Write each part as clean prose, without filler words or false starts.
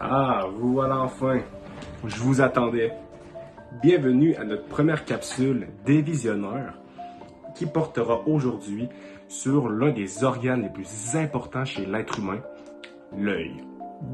Ah, vous voilà enfin. Je vous attendais. Bienvenue à notre première capsule des visionneurs qui portera aujourd'hui sur l'un des organes les plus importants chez l'être humain, l'œil.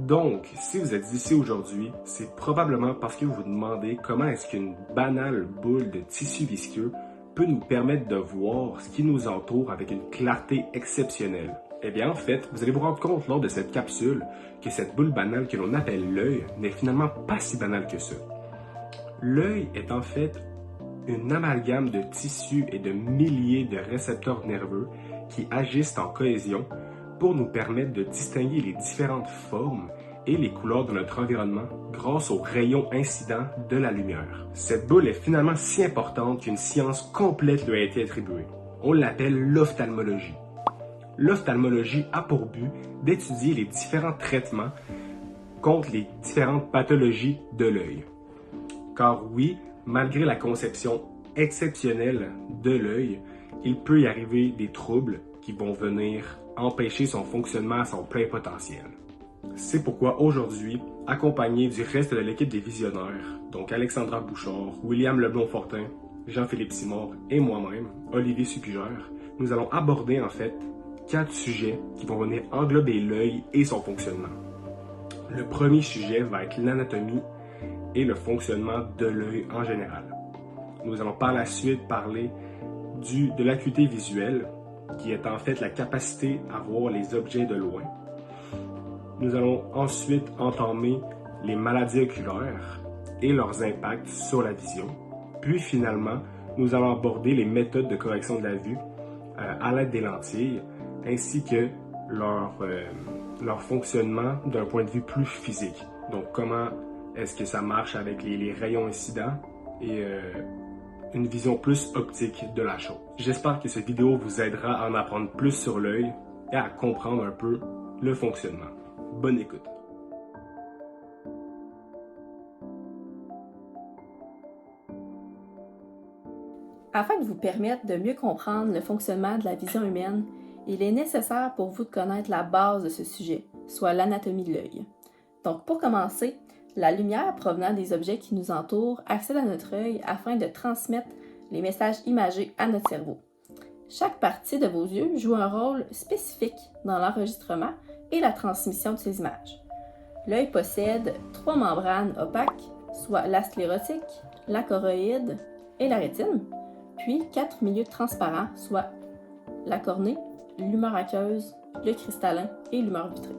Donc, si vous êtes ici aujourd'hui, c'est probablement parce que vous vous demandez comment est-ce qu'une banale boule de tissu visqueux peut nous permettre de voir ce qui nous entoure avec une clarté exceptionnelle. Eh bien, en fait, vous allez vous rendre compte lors de cette capsule que cette boule banale que l'on appelle l'œil n'est finalement pas si banale que ça. L'œil est en fait une amalgame de tissus et de milliers de récepteurs nerveux qui agissent en cohésion pour nous permettre de distinguer les différentes formes et les couleurs de notre environnement grâce aux rayons incidents de la lumière. Cette boule est finalement si importante qu'une science complète lui a été attribuée. On l'appelle l'ophtalmologie. L'ophtalmologie a pour but d'étudier les différents traitements contre les différentes pathologies de l'œil. Car oui, malgré la conception exceptionnelle de l'œil, il peut y arriver des troubles qui vont venir empêcher son fonctionnement à son plein potentiel. C'est pourquoi aujourd'hui, accompagné du reste de l'équipe des visionnaires, donc Alexandra Bouchard, William Leblond-Fortin, Jean-Philippe Simard et moi-même, Olivier Supigère, nous allons aborder en fait 4 sujets qui vont venir englober l'œil et son fonctionnement. Le premier sujet va être l'anatomie et le fonctionnement de l'œil en général. Nous allons par la suite parler de l'acuité visuelle, qui est en fait la capacité à voir les objets de loin. Nous allons ensuite entamer les maladies oculaires et leurs impacts sur la vision. Puis finalement, nous allons aborder les méthodes de correction de la vue à l'aide des lentilles, ainsi que leur fonctionnement d'un point de vue plus physique. Donc comment est-ce que ça marche avec les rayons incidents et une vision plus optique de la chose. J'espère que cette vidéo vous aidera à en apprendre plus sur l'œil et à comprendre un peu le fonctionnement. Bonne écoute. Afin de vous permettre de mieux comprendre le fonctionnement de la vision humaine, il est nécessaire pour vous de connaître la base de ce sujet, soit l'anatomie de l'œil. Donc pour commencer, la lumière provenant des objets qui nous entourent accède à notre œil afin de transmettre les messages imagés à notre cerveau. Chaque partie de vos yeux joue un rôle spécifique dans l'enregistrement et la transmission de ces images. L'œil possède 3 membranes opaques, soit la sclérotique, la choroïde et la rétine, puis 4 milieux transparents, soit la cornée, l'humeur aqueuse, le cristallin et l'humeur vitrée.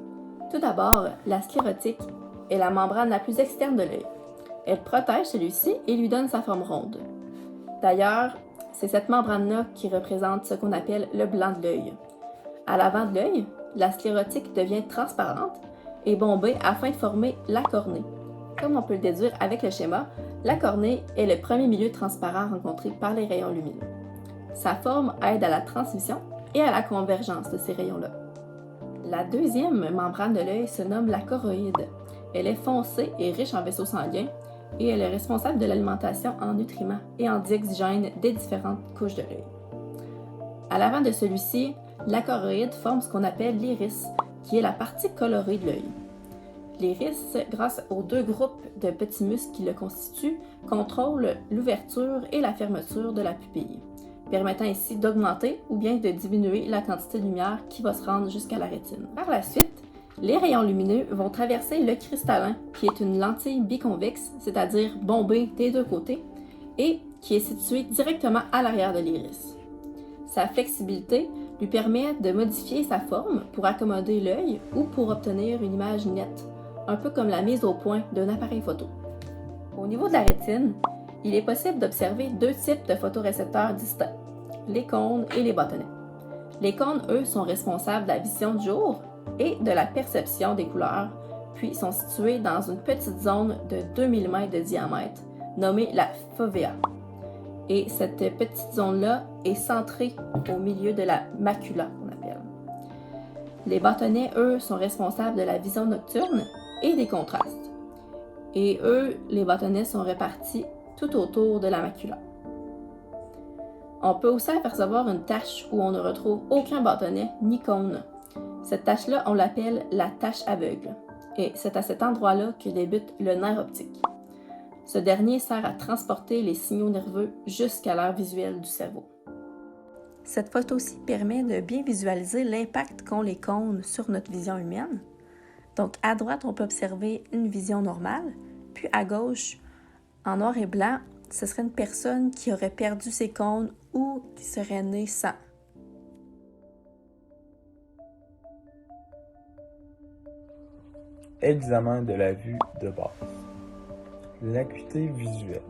Tout d'abord, la sclérotique est la membrane la plus externe de l'œil. Elle protège celui-ci et lui donne sa forme ronde. D'ailleurs, c'est cette membrane-là qui représente ce qu'on appelle le blanc de l'œil. À l'avant de l'œil, la sclérotique devient transparente et bombée afin de former la cornée. Comme on peut le déduire avec le schéma, la cornée est le premier milieu transparent rencontré par les rayons lumineux. Sa forme aide à la transmission et à la convergence de ces rayons-là. La deuxième membrane de l'œil se nomme la choroïde. Elle est foncée et riche en vaisseaux sanguins et elle est responsable de l'alimentation en nutriments et en dioxygène des différentes couches de l'œil. À l'avant de celui-ci, la choroïde forme ce qu'on appelle l'iris, qui est la partie colorée de l'œil. L'iris, grâce aux 2 groupes de petits muscles qui le constituent, contrôle l'ouverture et la fermeture de la pupille, permettant ainsi d'augmenter ou bien de diminuer la quantité de lumière qui va se rendre jusqu'à la rétine. Par la suite, les rayons lumineux vont traverser le cristallin, qui est une lentille biconvexe, c'est-à-dire bombée des 2 côtés, et qui est située directement à l'arrière de l'iris. Sa flexibilité lui permet de modifier sa forme pour accommoder l'œil ou pour obtenir une image nette, un peu comme la mise au point d'un appareil photo. Au niveau de la rétine, il est possible d'observer 2 types de photorécepteurs distincts, les cônes et les bâtonnets. Les cônes, eux, sont responsables de la vision du jour et de la perception des couleurs, puis sont situés dans une petite zone de 2 mm de diamètre, nommée la fovea. Et cette petite zone-là est centrée au milieu de la macula, qu'on appelle. Les bâtonnets, eux, sont responsables de la vision nocturne et des contrastes. Et eux, les bâtonnets sont répartis tout autour de la macula. On peut aussi apercevoir une tache où on ne retrouve aucun bâtonnet ni cône. Cette tache-là, on l'appelle la tache aveugle, et c'est à cet endroit-là que débute le nerf optique. Ce dernier sert à transporter les signaux nerveux jusqu'à l'aire visuelle du cerveau. Cette photo-ci permet de bien visualiser l'impact qu'ont les cônes sur notre vision humaine. Donc, à droite, on peut observer une vision normale, puis à gauche, en noir et blanc, ce serait une personne qui aurait perdu ses cônes ou qui serait née sans. Examen de la vue de base. L'acuité visuelle.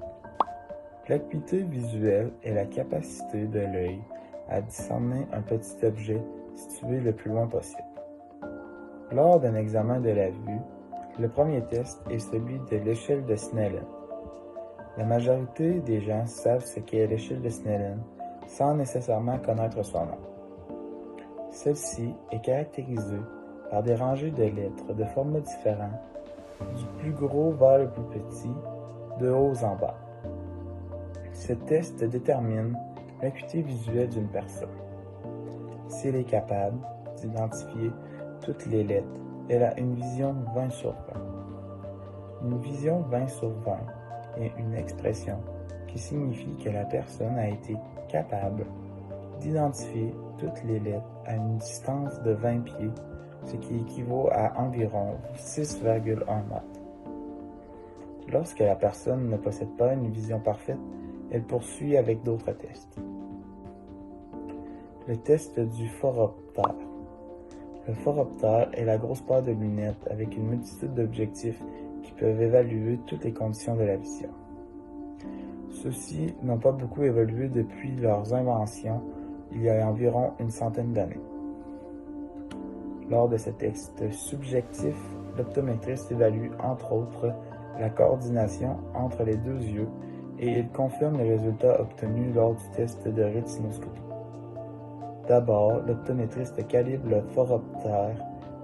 L'acuité visuelle est la capacité de l'œil à discerner un petit objet situé le plus loin possible. Lors d'un examen de la vue, le premier test est celui de l'échelle de Snellen. La majorité des gens savent ce qu'est l'échelle de Snellen sans nécessairement connaître son nom. Celle-ci est caractérisée par des rangées de lettres de formats différents, du plus gros vers le plus petit, de haut en bas. Ce test détermine l'acuité visuelle d'une personne. Si elle est capable d'identifier toutes les lettres, elle a une vision 20 sur 20. Une vision 20 sur 20 est une expression qui signifie que la personne a été capable d'identifier toutes les lettres à une distance de 20 pieds, ce qui équivaut à environ 6,1 mètres. Lorsque la personne ne possède pas une vision parfaite, elle poursuit avec d'autres tests. Le test du phoroptère. Le phoroptère est la grosse paire de lunettes avec une multitude d'objectifs qui peuvent évaluer toutes les conditions de la vision. Ceux-ci n'ont pas beaucoup évolué depuis leurs inventions il y a environ une centaine d'années. Lors de ce test subjectif, l'optométriste évalue entre autres la coordination entre les deux yeux et il confirme les résultats obtenus lors du test de rétinoscopie. D'abord, l'optométriste calibre le phoroptère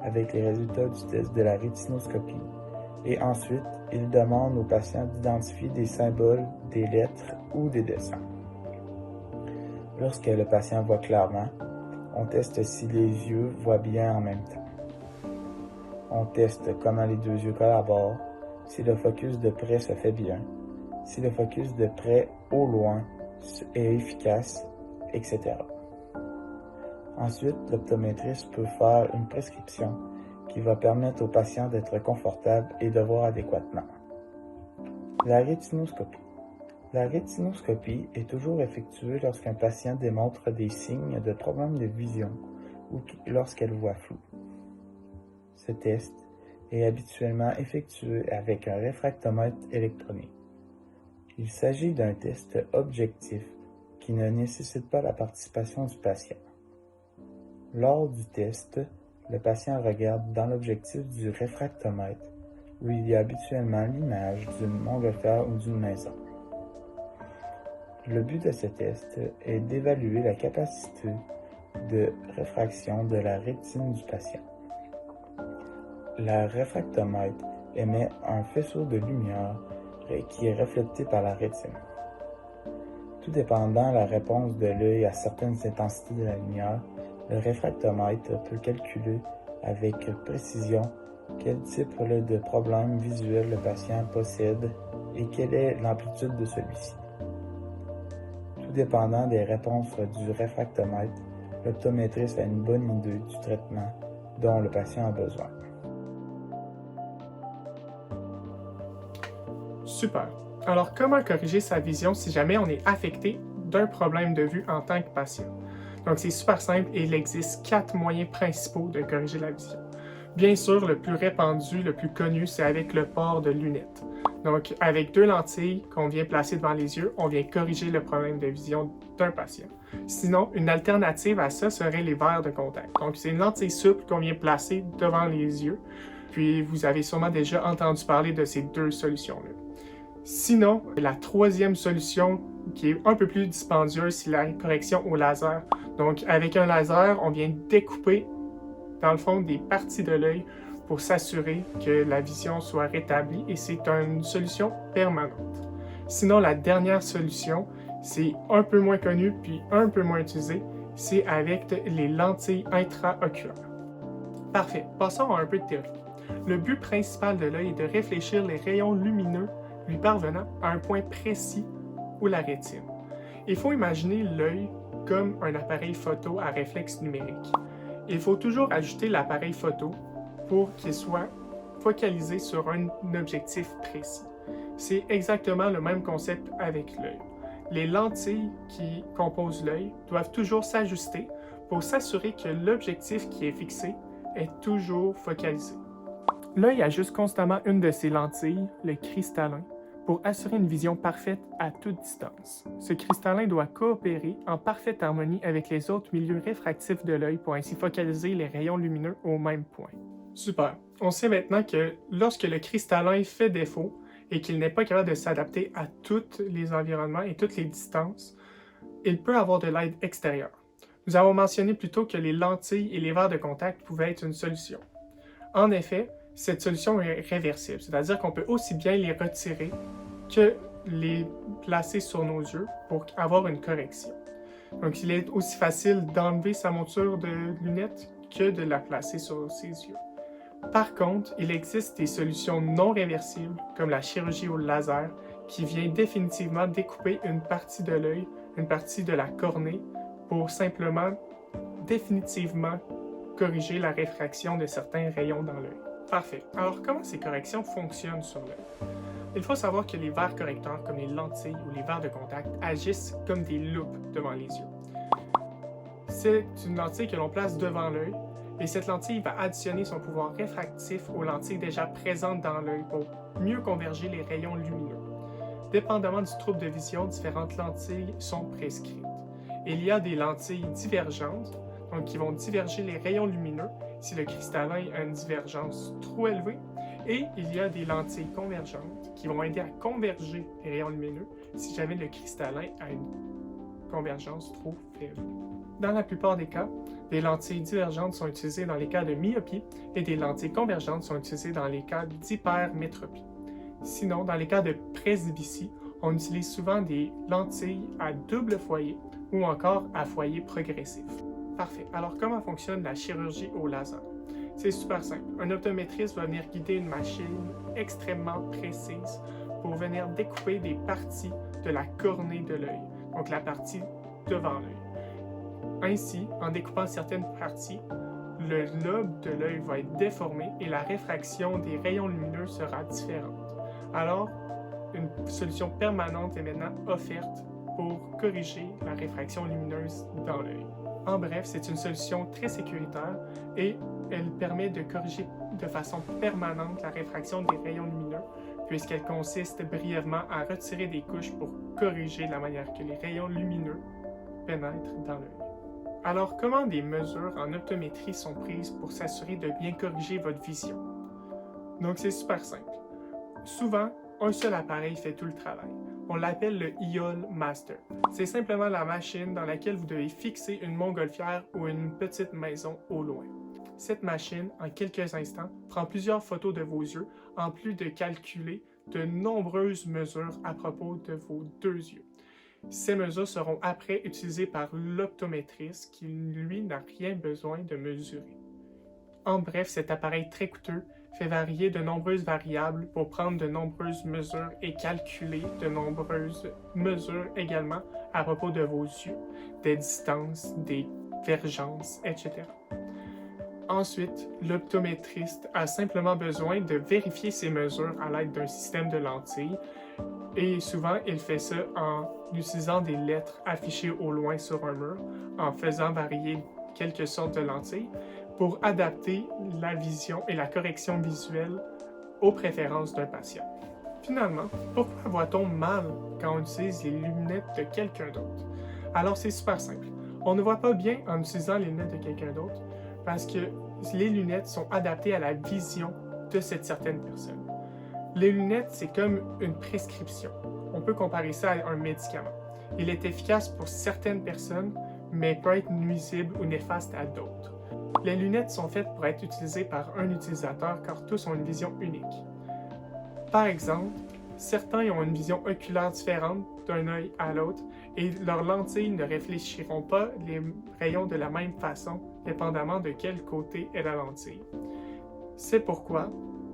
avec les résultats du test de la rétinoscopie et ensuite, il demande aux patients d'identifier des symboles, des lettres ou des dessins. Lorsque le patient voit clairement, on teste si les yeux voient bien en même temps. On teste comment les deux yeux collaborent, si le focus de près se fait bien, si le focus de près au loin est efficace, etc. Ensuite, l'optométriste peut faire une prescription qui va permettre au patient d'être confortable et de voir adéquatement. La rétinoscopie. La rétinoscopie est toujours effectuée lorsqu'un patient démontre des signes de problème de vision ou lorsqu'elle voit flou. Ce test est habituellement effectué avec un réfractomètre électronique. Il s'agit d'un test objectif qui ne nécessite pas la participation du patient. Lors du test, le patient regarde dans l'objectif du réfractomètre où il y a habituellement l'image d'une montgolfière ou d'une maison. Le but de ce test est d'évaluer la capacité de réfraction de la rétine du patient. Le réfractomètre émet un faisceau de lumière qui est reflété par la rétine. Tout dépendant de la réponse de l'œil à certaines intensités de la lumière, le réfractomètre peut calculer avec précision quel type de problème visuel le patient possède et quelle est l'amplitude de celui-ci. Tout dépendant des réponses du réfractomètre, l'optométriste a une bonne idée du traitement dont le patient a besoin. Super. Alors, comment corriger sa vision si jamais on est affecté d'un problème de vue en tant que patient? Donc, c'est super simple et il existe 4 moyens principaux de corriger la vision. Bien sûr, le plus répandu, le plus connu, c'est avec le port de lunettes. Donc, avec 2 lentilles qu'on vient placer devant les yeux, on vient corriger le problème de vision d'un patient. Sinon, une alternative à ça serait les verres de contact. Donc, c'est une lentille souple qu'on vient placer devant les yeux. Puis, vous avez sûrement déjà entendu parler de ces 2 solutions-là. Sinon, la troisième solution qui est un peu plus dispendieuse, c'est la correction au laser. Donc, avec un laser, on vient découper, dans le fond, des parties de l'œil pour s'assurer que la vision soit rétablie et c'est une solution permanente. Sinon, la dernière solution, c'est un peu moins connu puis un peu moins utilisé, c'est avec les lentilles intraoculaires. Parfait, passons à un peu de théorie. Le but principal de l'œil est de réfléchir les rayons lumineux lui parvenant à un point précis ou la rétine. Il faut imaginer l'œil comme un appareil photo à réflexe numérique. Il faut toujours ajouter l'appareil photo pour qu'il soit focalisé sur un objectif précis. C'est exactement le même concept avec l'œil. Les lentilles qui composent l'œil doivent toujours s'ajuster pour s'assurer que l'objectif qui est fixé est toujours focalisé. L'œil ajuste constamment une de ses lentilles, le cristallin, pour assurer une vision parfaite à toute distance. Ce cristallin doit coopérer en parfaite harmonie avec les autres milieux réfractifs de l'œil pour ainsi focaliser les rayons lumineux au même point. Super. On sait maintenant que lorsque le cristallin fait défaut et qu'il n'est pas capable de s'adapter à tous les environnements et toutes les distances, il peut avoir de l'aide extérieure. Nous avons mentionné plus tôt que les lentilles et les verres de contact pouvaient être une solution. En effet, cette solution est réversible, c'est-à-dire qu'on peut aussi bien les retirer que les placer sur nos yeux pour avoir une correction. Donc, il est aussi facile d'enlever sa monture de lunettes que de la placer sur ses yeux. Par contre, il existe des solutions non réversibles, comme la chirurgie au laser, qui vient définitivement découper une partie de l'œil, une partie de la cornée, pour simplement, définitivement, corriger la réfraction de certains rayons dans l'œil. Parfait. Alors, comment ces corrections fonctionnent sur l'œil? Il faut savoir que les verres correcteurs, comme les lentilles ou les verres de contact, agissent comme des loupes devant les yeux. C'est une lentille que l'on place devant l'œil, et cette lentille va additionner son pouvoir réfractif aux lentilles déjà présentes dans l'œil pour mieux converger les rayons lumineux. Dépendamment du trouble de vision, différentes lentilles sont prescrites. Il y a des lentilles divergentes, donc qui vont diverger les rayons lumineux si le cristallin a une divergence trop élevée, et il y a des lentilles convergentes qui vont aider à converger les rayons lumineux si jamais le cristallin a une convergence trop faible. Dans la plupart des cas, des lentilles divergentes sont utilisées dans les cas de myopie et des lentilles convergentes sont utilisées dans les cas d'hypermétropie. Sinon, dans les cas de presbytie, on utilise souvent des lentilles à double foyer ou encore à foyer progressif. Parfait. Alors, comment fonctionne la chirurgie au laser? C'est super simple. Un optométriste va venir guider une machine extrêmement précise pour venir découper des parties de la cornée de l'œil, donc la partie devant l'œil. Ainsi, en découpant certaines parties, le lobe de l'œil va être déformé et la réfraction des rayons lumineux sera différente. Alors, une solution permanente est maintenant offerte pour corriger la réfraction lumineuse dans l'œil. En bref, c'est une solution très sécuritaire et elle permet de corriger de façon permanente la réfraction des rayons lumineux puisqu'elle consiste brièvement à retirer des couches pour corriger la manière que les rayons lumineux pénètrent dans l'œil. Alors, comment des mesures en optométrie sont prises pour s'assurer de bien corriger votre vision? Donc, c'est super simple. Souvent, un seul appareil fait tout le travail. On l'appelle le EOL Master. C'est simplement la machine dans laquelle vous devez fixer une montgolfière ou une petite maison au loin. Cette machine, en quelques instants, prend plusieurs photos de vos yeux, en plus de calculer de nombreuses mesures à propos de vos deux yeux. Ces mesures seront après utilisées par l'optométriste qui, lui, n'a rien besoin de mesurer. En bref, cet appareil très coûteux fait varier de nombreuses variables pour prendre de nombreuses mesures et calculer de nombreuses mesures également à propos de vos yeux, des distances, des vergences, etc. Ensuite, l'optométriste a simplement besoin de vérifier ces mesures à l'aide d'un système de lentilles et souvent il fait ça en utilisant des lettres affichées au loin sur un mur, en faisant varier quelques sortes de lentilles pour adapter la vision et la correction visuelle aux préférences d'un patient. Finalement, pourquoi voit-on mal quand on utilise les lunettes de quelqu'un d'autre? Alors c'est super simple. On ne voit pas bien en utilisant les lunettes de quelqu'un d'autre parce que les lunettes sont adaptées à la vision de cette certaine personne. Les lunettes, c'est comme une prescription. On peut comparer ça à un médicament. Il est efficace pour certaines personnes, mais peut être nuisible ou néfaste à d'autres. Les lunettes sont faites pour être utilisées par un utilisateur car tous ont une vision unique. Par exemple, Certains ont une vision oculaire différente d'un œil à l'autre et leurs lentilles ne réfléchiront pas les rayons de la même façon, dépendamment de quel côté est la lentille. C'est pourquoi,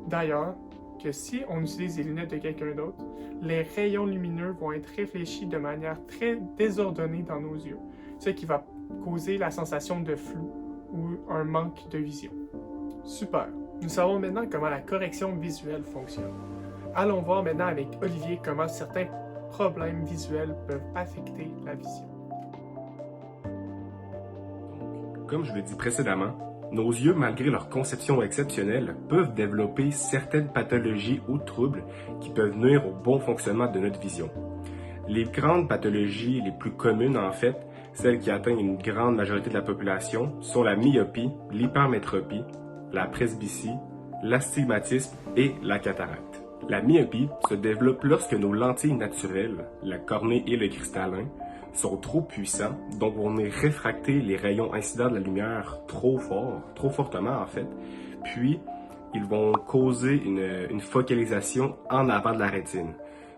d'ailleurs, que si on utilise les lunettes de quelqu'un d'autre, les rayons lumineux vont être réfléchis de manière très désordonnée dans nos yeux, ce qui va causer la sensation de flou ou un manque de vision. Super! Nous savons maintenant comment la correction visuelle fonctionne. Allons voir maintenant avec Olivier comment certains problèmes visuels peuvent affecter la vision. Comme je l'ai dit précédemment, nos yeux, malgré leur conception exceptionnelle, peuvent développer certaines pathologies ou troubles qui peuvent nuire au bon fonctionnement de notre vision. Les grandes pathologies les plus communes, en fait, celles qui atteignent une grande majorité de la population, sont la myopie, l'hypermétropie, la presbytie, l'astigmatisme et la cataracte. La myopie se développe lorsque nos lentilles naturelles, la cornée et le cristallin, sont trop puissants, donc on est réfracté les rayons incidents de la lumière trop fortement en fait, puis ils vont causer une focalisation en avant de la rétine.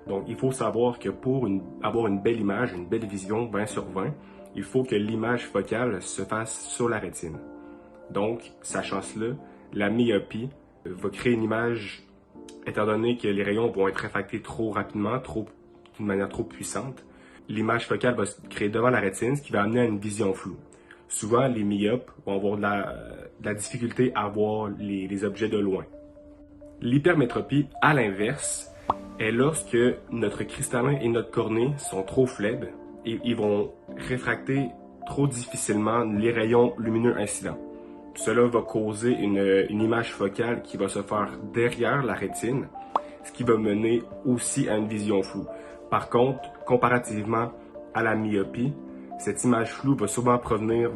Donc il faut savoir que pour avoir une belle image, une belle vision 20/20, il faut que l'image focale se fasse sur la rétine. Donc, sachant cela, la myopie va créer une image, étant donné que les rayons vont être réfractés trop rapidement, d'une manière trop puissante, l'image focale va se créer devant la rétine, ce qui va amener à une vision floue. Souvent, les myopes vont avoir de la difficulté à voir les objets de loin. L'hypermétropie, à l'inverse, est lorsque notre cristallin et notre cornée sont trop faibles et ils vont réfracter trop difficilement les rayons lumineux incidents. Cela va causer une image focale qui va se faire derrière la rétine, ce qui va mener aussi à une vision floue. Par contre, comparativement à la myopie, cette image floue va souvent provenir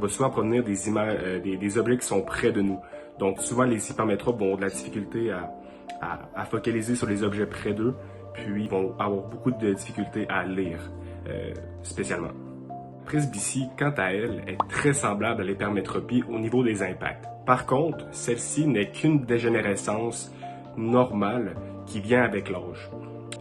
des objets qui sont près de nous. Donc souvent les hypermétropes vont avoir de la difficulté à focaliser sur les objets près d'eux, puis vont avoir beaucoup de difficultés à lire, spécialement. La presbytie, quant à elle, est très semblable à l'hypermétropie au niveau des impacts. Par contre, celle-ci n'est qu'une dégénérescence normale qui vient avec l'âge.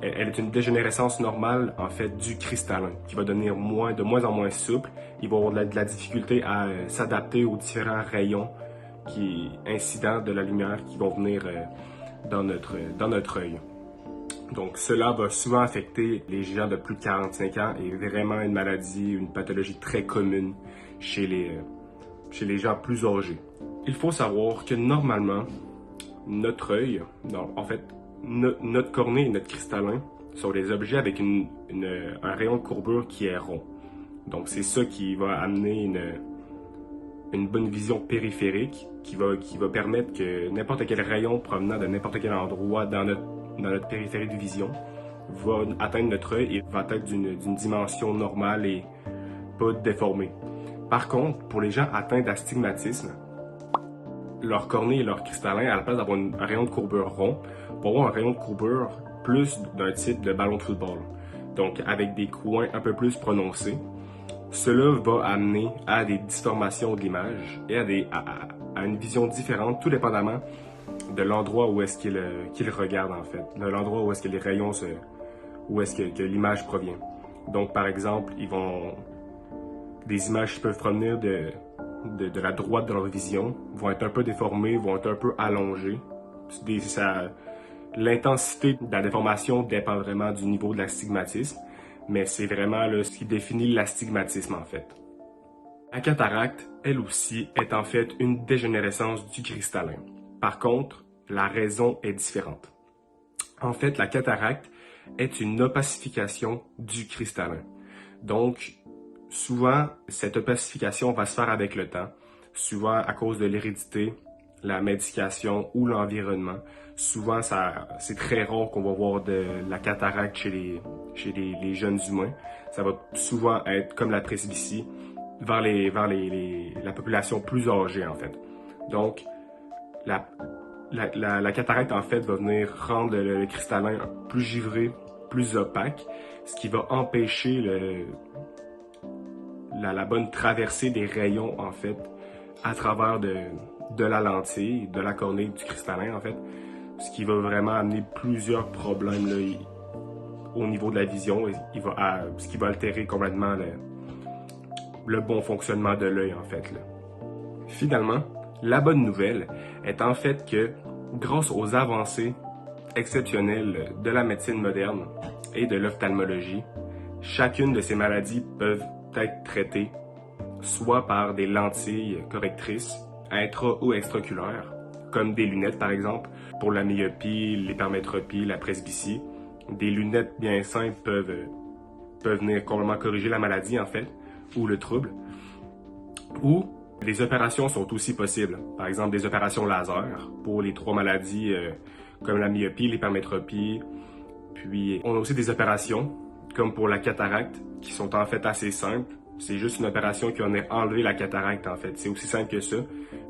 Elle est une dégénérescence normale, en fait, du cristallin, qui va devenir de moins en moins souple. Il va avoir de la difficulté à s'adapter aux différents rayons incidents de la lumière qui vont venir dans notre œil. Donc, cela va souvent affecter les gens de plus de 45 ans et vraiment une maladie, une pathologie très commune chez les gens plus âgés. Il faut savoir que normalement, notre œil, notre cornée et notre cristallin sont des objets avec un rayon de courbure qui est rond. Donc, c'est ça qui va amener une bonne vision périphérique qui va permettre que n'importe quel rayon provenant de n'importe quel endroit dans notre périphérie de vision va atteindre notre œil et va être d'une dimension normale et pas déformée. Par contre, pour les gens atteints d'astigmatisme, leur cornée et leur cristallin, à la place d'avoir un rayon de courbure rond, vont avoir un rayon de courbure plus d'un type de ballon de football. Donc, avec des coins un peu plus prononcés. Cela va amener à des distorsions de l'image et à une vision différente, tout dépendamment de l'endroit où est-ce qu'il regarde, en fait, de l'endroit où est-ce que les rayons où est-ce que l'image provient. Donc, par exemple, des images qui peuvent provenir de la droite de leur vision vont être un peu déformées, vont être un peu allongées. L'intensité de la déformation dépend vraiment du niveau de l'astigmatisme, mais c'est vraiment ce qui définit l'astigmatisme, en fait. La cataracte, elle aussi, est en fait une dégénérescence du cristallin. Par contre, la raison est différente. En fait, la cataracte est une opacification du cristallin. Donc, souvent, cette opacification va se faire avec le temps, souvent à cause de l'hérédité, la médication ou l'environnement. Souvent, c'est très rare qu'on va voir de la cataracte chez les jeunes humains. Ça va souvent être comme la presbytie vers la population plus âgée, en fait. Donc, la cataracte, en fait, va venir rendre le cristallin plus givré, plus opaque, ce qui va empêcher la bonne traversée des rayons, en fait, à travers de la lentille, de la cornée du cristallin, en fait, ce qui va vraiment amener plusieurs problèmes là, au niveau de la vision, ce qui va altérer complètement le bon fonctionnement de l'œil, en fait. Là. Finalement, la bonne nouvelle est en fait que, grâce aux avancées exceptionnelles de la médecine moderne et de l'ophtalmologie, chacune de ces maladies peuvent être traitées soit par des lentilles correctrices intra- ou extraculaires, comme des lunettes par exemple, pour la myopie, l'hypermétropie, la presbytie. Des lunettes bien simples peuvent venir complètement corriger la maladie en fait, ou le trouble. Ou des opérations sont aussi possibles. Par exemple, des opérations laser pour les 3 maladies comme la myopie, l'hypermétropie. Puis on a aussi des opérations comme pour la cataracte qui sont en fait assez simples. C'est juste une opération qui va enlever la cataracte en fait. C'est aussi simple que ça.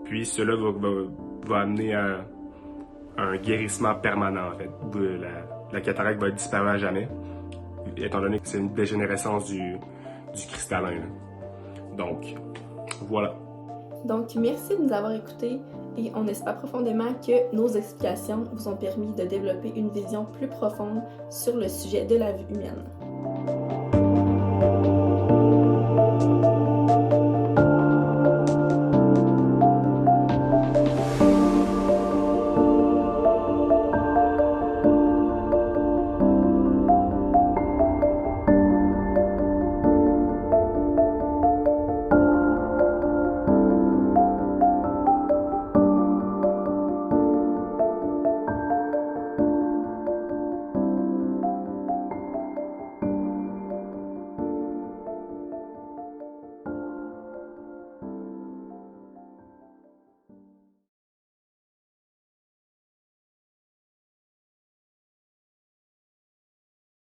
Puis cela va amener à un guérissement permanent en fait. La cataracte va disparaître à jamais, étant donné que c'est une dégénérescence du cristallin. Là. Donc, voilà. Donc, merci de nous avoir écoutés et on espère profondément que nos explications vous ont permis de développer une vision plus profonde sur le sujet de la vue humaine.